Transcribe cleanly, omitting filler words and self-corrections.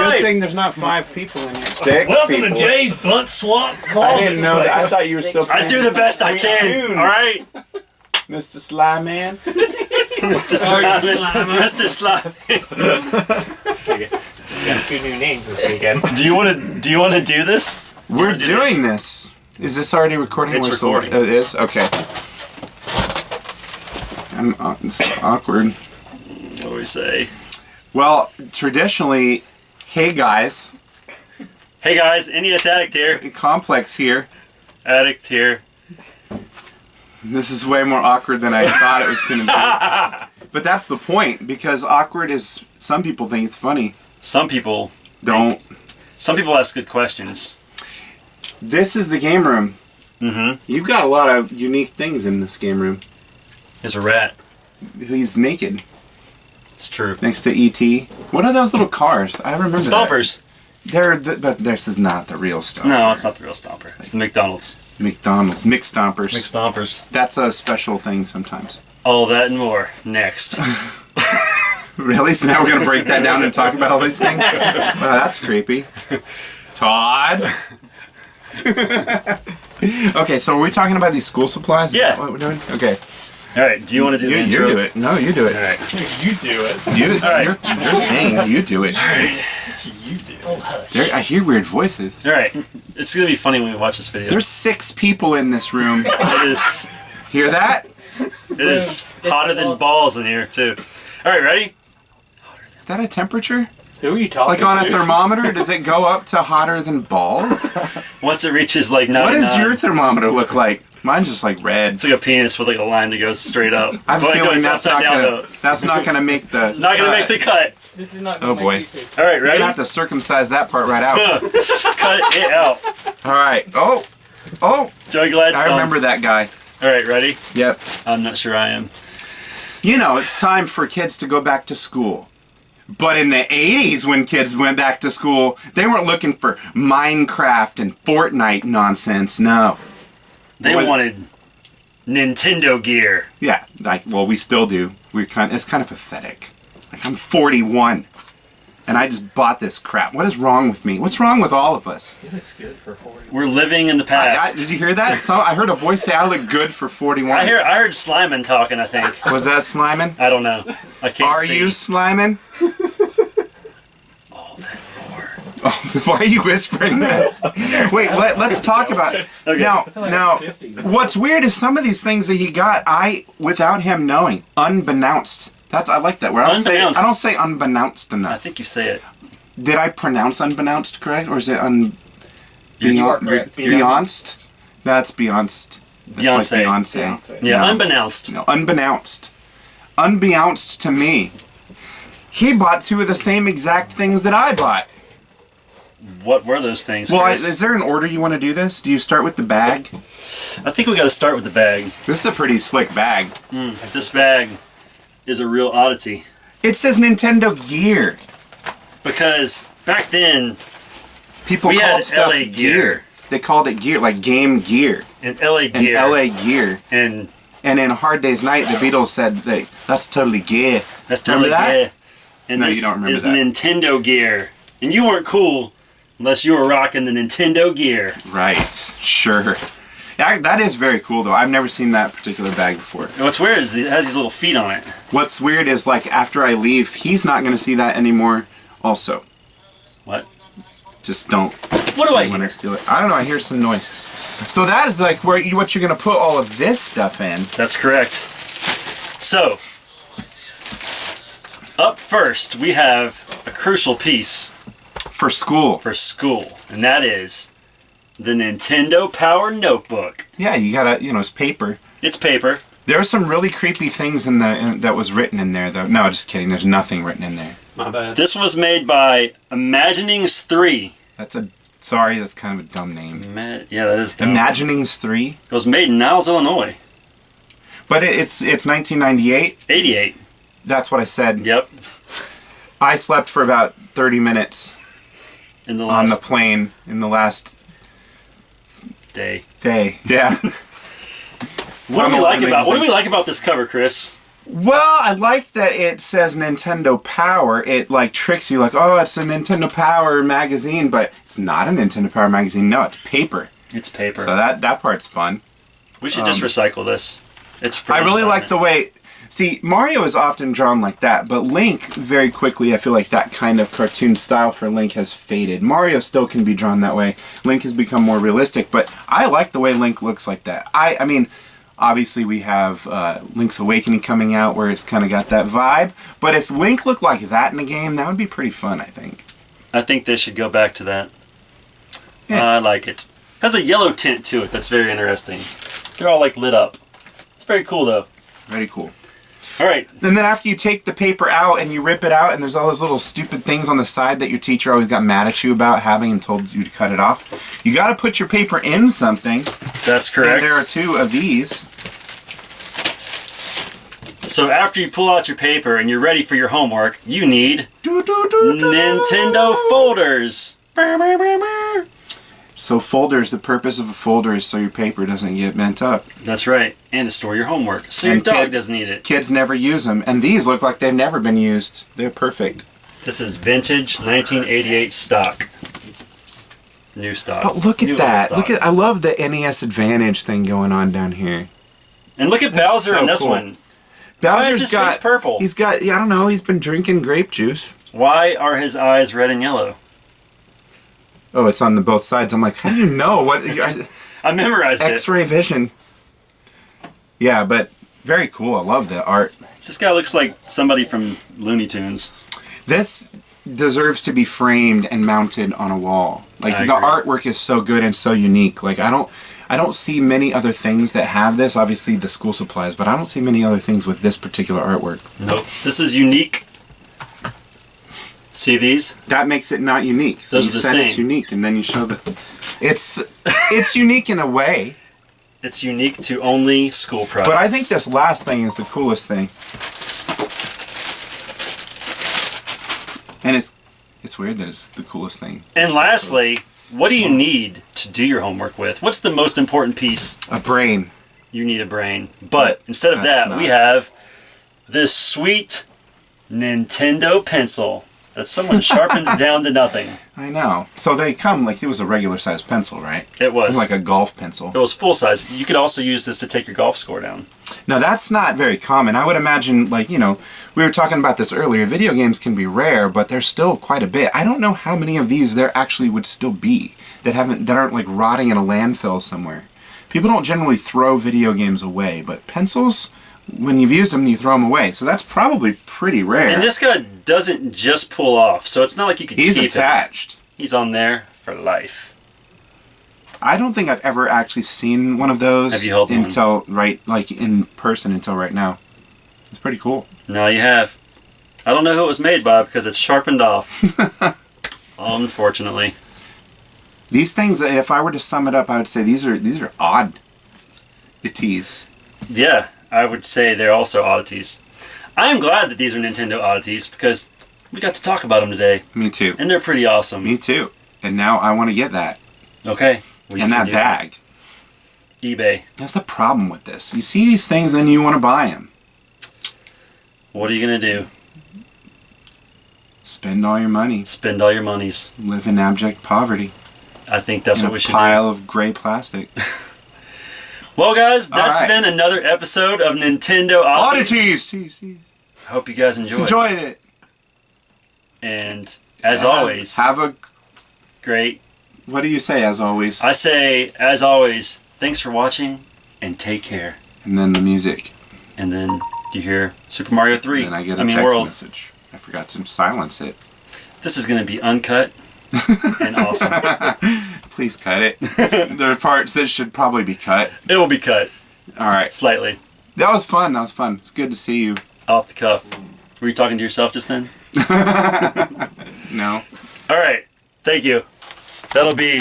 Good thing there's not 5 people in here. 6 Welcome people. to Jay's Blunt Swamp Closet. I didn't know that. I thought you were still playing. I do the best I can. All right, Mr. Sly Man. Mr. Slime. Mr. Slime. We got 2 new names this weekend. Do you want to do this? We're doing this. Is this already recording? It's recording. It is? Okay. This is awkward. What do we say? Well, traditionally, hey guys. Hey guys, Nes Addict here. Complex here. Addict here. This is way more awkward than I thought it was going to be. But that's the point, because awkward is, some people think it's funny. Some people don't. Some people ask good questions. This is the game room. Mm-hmm. You've got a lot of unique things in this game room. There's a rat. He's naked. It's true. Next to E.T. What are those little cars? I remember Stompers. But this is not the real Stomper. No, it's not the real Stomper. It's the McDonald's. McDonald's. Mixed Stompers. Mixed Stompers. That's a special thing sometimes. All that and more. Next. Really? So now we're going to break that down and talk about all these things? Well, that's creepy. Todd. Okay, so are we talking about these school supplies? Yeah. Is that what we're doing? Okay. All right. Do you want to do the intro? You do it. No, you do it. All right. You do it. It's All right. your thing. You do it. All right. You do it. I hear weird voices. All right. It's gonna be funny when we watch this video. There's 6 people in this room. It is. Hear that? It is hotter than balls in here too. All right. Ready? Is that a temperature? Who are you talking Like on a to? thermometer, does it go up to hotter than balls? Once it reaches like 99. What does your thermometer look like? Mine's just like red. It's like a penis with like a line that goes straight up. I'm Well, it feeling goes that's upside not down, gonna. though. That's not gonna make the. Not gonna make the cut. This is not Oh boy. All right. You're Ready? gonna have to circumcise that part right out. Cut it out. All right. Oh. Joey Gladstone. I remember that guy. All right. Ready? Yep. I'm not sure I am. You know, it's time for kids to go back to school. But in the 80s, when kids went back to school, they weren't looking for Minecraft and Fortnite nonsense. No. They wanted Nintendo gear. Yeah, well, we still do. It's kind of pathetic. Like, I'm 41, and I just bought this crap. What is wrong with me? What's wrong with all of us? He looks good for 40. We're living in the past. Did you hear that? I heard a voice say I look good for 41. I heard Sliman talking. I think. Was that Sliman? I don't know. I can't Are see. you Sliman? All that more. Oh, why are you whispering that? Wait, let's talk about it. Okay. Now, what's weird is some of these things that he got, without him knowing, unbeknownst. I like that word. I don't say unbeknownst enough. I think you say it. Did I pronounce unbeknownst correct, or is it You are correct. Beyonst? That's Beyonst. That's like Beyonce. Beyonce. Yeah, No. unbeknownst. No, unbeknownst. Unbeknownst to me. He bought 2 of the same exact things that I bought. What were those things, Well, Chris? is there an order you want to do this? Do you start with the bag? I think we got to start with the bag. This is a pretty slick bag. This bag is a real oddity It says Nintendo Gear. because back then People We called had stuff LA gear. Gear. They called it gear, like Game Gear. in LA And gear LA Gear. and And in A Hard Day's Night, the Beatles said, that's totally gear. that's Remember totally that? gear. And No, this you don't remember is that. Nintendo gear, and you weren't cool unless you were rocking the Nintendo gear. Right. Sure. That is very cool, though. I've never seen that particular bag before. And what's weird is it has these little feet on it. What's weird is, like, after I leave, he's not going to see that anymore also. What? Just don't. What do I when I hear? steal it. I don't know. I hear some noise. So that is like what you're going to put all of this stuff in. That's correct. So, up first, we have a crucial piece For school. for school, and that is the Nintendo Power Notebook. Yeah, you got to, it's paper. It's paper. There are some really creepy things that was written in there, though. No, just kidding. There's nothing written in there. My bad. This was made by Imaginings 3. Sorry, that's kind of a dumb name. Yeah, that is dumb. Imaginings 3? It was made in Niles, Illinois. But it's 1998. 88. That's what I said. Yep. I slept for about 30 minutes In the on the last plane in the last day. day. Yeah. What do we like about this cover, Chris? Well, I like that it says Nintendo Power. It like tricks you, like, oh, it's a Nintendo Power magazine, but it's not a Nintendo Power magazine. No, it's paper. It's paper. So that part's fun. We should just recycle this. It's free. I really like the way. See, Mario is often drawn like that, but Link, very quickly, I feel like that kind of cartoon style for Link has faded. Mario still can be drawn that way. Link has become more realistic, but I like the way Link looks like that. I mean, obviously we have Link's Awakening coming out where it's kind of got that vibe, but if Link looked like that in a game, that would be pretty fun, I think. I think they should go back to that. Yeah. I like it. Has a yellow tint to it that's very interesting. They're all like lit up. It's very cool though. Very cool. All right. And then after you take the paper out and you rip it out and there's all those little stupid things on the side that your teacher always got mad at you about having and told you to cut it off, you got to put your paper in something. That's correct. And there are 2 of these. So after you pull out your paper and you're ready for your homework, you need Nintendo folders. So folders, the purpose of a folder is so your paper doesn't get bent up. That's right. And to store your homework. So your dog doesn't eat it. Kids never use them. And these look like they've never been used. They're perfect. This is vintage 1988 stock. New stock. But look at that. I love the NES Advantage thing going on down here. And look at That's Bowser so in this cool. one. Bowser's Why is his got face purple? He's got, I don't know, he's been drinking grape juice. Why are his eyes red and yellow? Oh, it's on the both sides. I'm like, how do you know? What? I memorized it. X-ray vision. Yeah, but very cool. I love the art. This guy looks like somebody from Looney Tunes. This deserves to be framed and mounted on a wall. Like I the agree. artwork is so good and so unique. Like I don't see many other things that have this. Obviously the school supplies, but I don't see many other things with this particular artwork. Nope. This is unique. See these? That makes it not unique. So Those you are the said it's same. unique, and then you show that it's unique in a way. It's unique to only school products. But I think this last thing is the coolest thing. And it's weird that it's the coolest thing. And lastly, what do you need to do your homework with? What's the most important piece? A brain. You need a brain. But instead of That's that, we have this sweet Nintendo pencil that someone sharpened down to nothing. I know. So they come like it was a regular sized pencil, right? It was. Like a golf pencil. It was full size. You could also use this to take your golf score down. Now that's not very common. I would imagine, like, you know, we were talking about this earlier. Video games can be rare, but there's still quite a bit. I don't know how many of these there actually would still be that aren't like rotting in a landfill somewhere. People don't generally throw video games away, but pencils, when you've used them, you throw them away. So that's probably pretty rare. And this guy doesn't just pull off, so it's not like you could He's keep attached. him. He's on there for life. I don't think I've ever actually seen one of those Have you held one? until like in person until right now. It's pretty cool. No, you have. I don't know who it was made by because it's sharpened off. Unfortunately. These things, if I were to sum it up, I would say these are odd oddities. Yeah, I would say they're also oddities. I'm glad that these are Nintendo oddities because we got to talk about them today. Me too. And they're pretty awesome. Me too. And now I want to get that. Okay. Well, you And can that do bag. eBay. That's the problem with this. You see these things, then you want to buy them. What are you going to do? Spend all your money. Spend all your monies. Live in abject poverty. I think that's in what we should a pile of gray plastic. Well, guys, that's All right. been another episode of Nintendo Oddities. Oddities. Hope you guys Enjoyed it. And as always, Have a... great. What do you say, as always? I say, as always, thanks for watching and take care. And then the music. And then you hear Super Mario 3. And I get a text World. message. I forgot to silence it. This is going to be uncut and awesome. Please cut it. There are parts that should probably be cut. It will be cut. All right. Slightly. That was fun. That was fun. It's good to see you. Off the cuff. Were you talking to yourself just then? No. All right. Thank you. That'll be...